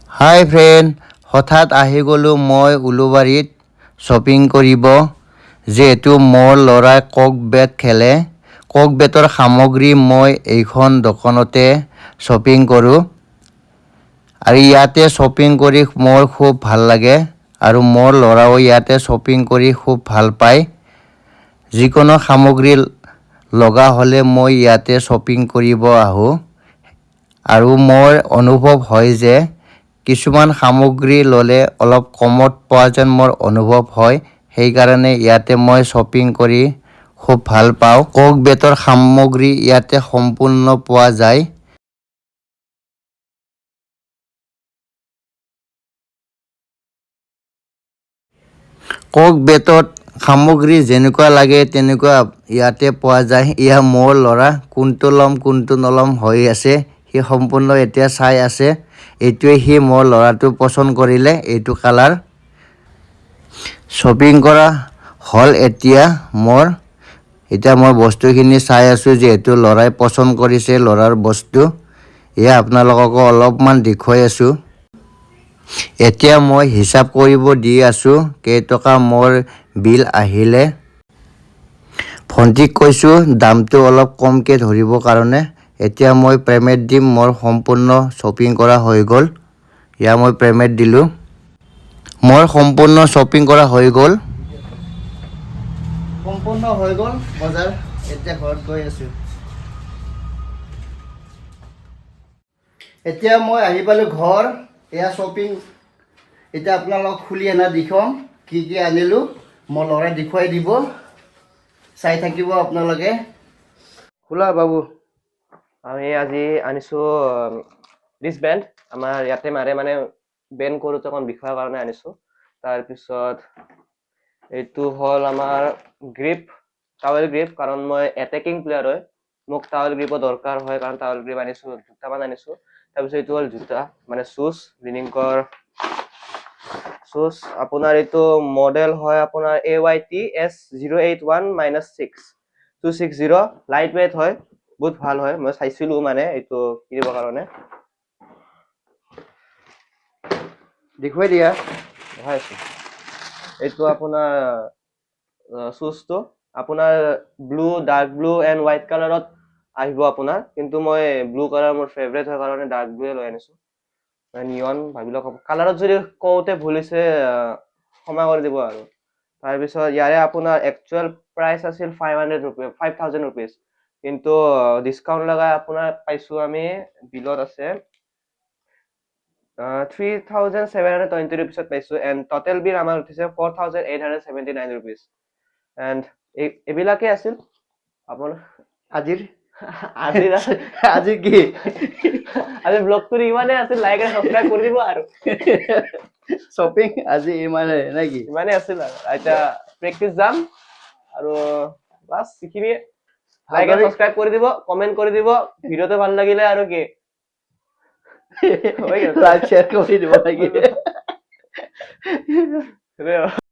হাই friend, হঠাৎ আহি গ'লোঁ মই উলুবাৰীত শ্বপিং কৰিব। যিহেতু মোৰ ল'ৰাই কক বেট খেলে, কক বেটৰ সামগ্ৰী মই এইখন দোকানতে শ্বপিং কৰোঁ। আৰু ইয়াতে শ্বপিং কৰি মোৰ খুব ভাল লাগে আৰু মোৰ ল'ৰাও ইয়াতে শ্বপিং কৰি খুব ভাল পায়। যিকোনো সামগ্ৰী লগা হ'লে মই ইয়াতে শ্বপিং কৰিব আহোঁ আৰু মোৰ অনুভৱ হয় যে কিছুমান সামগ্ৰী ল'লে অলপ কমত পোৱা যেন মোৰ অনুভৱ হয়। সেইকাৰণে ইয়াতে মই শ্বপিং কৰি খুব ভাল পাওঁ। কক বেটৰ সামগ্ৰী ইয়াতে সম্পূৰ্ণ পোৱা যায়। কক বেটত সামগ্ৰী যেনেকুৱা লাগে তেনেকুৱা ইয়াতে পোৱা যায়। এয়া মোৰ ল'ৰা কোনটো ল'ম কোনটো নল'ম হৈ আছে, সি সম্পূৰ্ণ এতিয়া চাই আছে। এইটোৱে সি মোৰ ল'ৰাটো পচন্দ কৰিলে, এইটো কালাৰ। শ্বপিং কৰা হ'ল এতিয়া মই বস্তুখিনি চাই আছোঁ। যিহেতু ল'ৰাই পচন্দ কৰিছে ল'ৰাৰ বস্তু, এয়া আপোনালোককো অলপমান দেখুৱাই আছোঁ। এতিয়া মই হিচাপ কৰিব দি আছোঁ কেইটকা মোৰ বিল আহিলে। ভণ্টিক কৈছোঁ দামটো অলপ কমকৈ ধৰিবৰ কাৰণে। এতিয়া মই পে'মেণ্ট দিম। মোৰ সম্পূৰ্ণ শ্বপিং কৰা হৈ গ'ল। এয়া মই পে'মেণ্ট দিলোঁ। মোৰ সম্পূৰ্ণ শ্বপিং কৰা হৈ গ'ল। বজাৰ। এতিয়া ঘৰত গৈ আছোঁ। এতিয়া মই আহি পালোঁ ঘৰ। এয়া শ্বপিং এতিয়া আপোনালোকক খুলি আনা দেখুৱাম কি কি আনিলোঁ। মোৰ ল'ৰাই দেখুৱাই দিব, চাই থাকিব আপোনালোকে। খোলা বাবু, আমি আজি আনিছোঁ ৰিষ্ট বেণ্ড। আমাৰ ইয়াতে মাৰে মানে বেণ্ড কৰোঁতে অকণ বিষয়ৰ কাৰণে আনিছোঁ। তাৰপিছত এইটো হ'ল আমাৰ গ্ৰিপ, টাৱেল গ্ৰিপ, কাৰণ মই এটেকিং প্লেয়াৰ হয়, মোক টাৱেল গ্ৰিপৰ দৰকাৰ হয় কাৰণ টাৱেল গ্ৰিপ আনিছোঁ, দুটামান আনিছোঁ। তাৰপিছত এইটো হ'ল জোতা মানে শ্বুজ, লিনিংকৰ শ্বুজ। আপোনাৰ এইটো মডেল হয় আপোনাৰ AYTS081-6 লাইট ৱেইট হয়, বহুত ভাল হয়। মই চাইছিলোঁ মানে এইটো কিনিবৰ কাৰণে। দেখুৱাই দিয়া। হয়, এইটো আপোনাৰ শ্বুজটো আপোনাৰ blue, dark blue and white কালাৰত আহিব আপোনাৰ, কিন্তু মই ব্লু কালাৰ মোৰ ফেভৰেট হয় কাৰণে ডাৰ্ক ব্লুৱে লৈ আনিছোঁ। নিয়ন ভাবিলক, কালাৰত যদি কওঁতে ভুল হৈছে ক্ষমা কৰি দিব আৰু। তাৰপিছত ইয়াৰে আপোনাৰ একচুৱেল প্ৰাইচ আছিল 5,000 ৰুপিজ, কিন্তু ডিছকাউণ্ট লগাই আপোনাৰ পাইছোঁ আমি, বিলত আছে 3,720 ৰুপিছত পাইছোঁ। এণ্ড টটেল বিল আমাৰ উঠিছে 4,879 ৰুপিজ। এণ্ড এইবিলাকেই আছিল আপোনাৰ আজিৰ আজি কি আজি ব্লগটো ইমানেই আছিল। লাইক আৰু সাবস্ক্ৰাইব কৰি দিব আৰু। শ্বপিং আজি নেকি? ইমানেই আছিল আৰু এতিয়া প্ৰেক্টিচ যাম আৰু বাছ এইখিনিয়ে। লাইক আৰু সাবস্ক্ৰাইব কৰি দিব, কমেণ্ট কৰি দিব, ভিডিঅ'টো ভাল লাগিলে আৰু কি লাইক শ্বেয়াৰ কৰি দিব লাগে।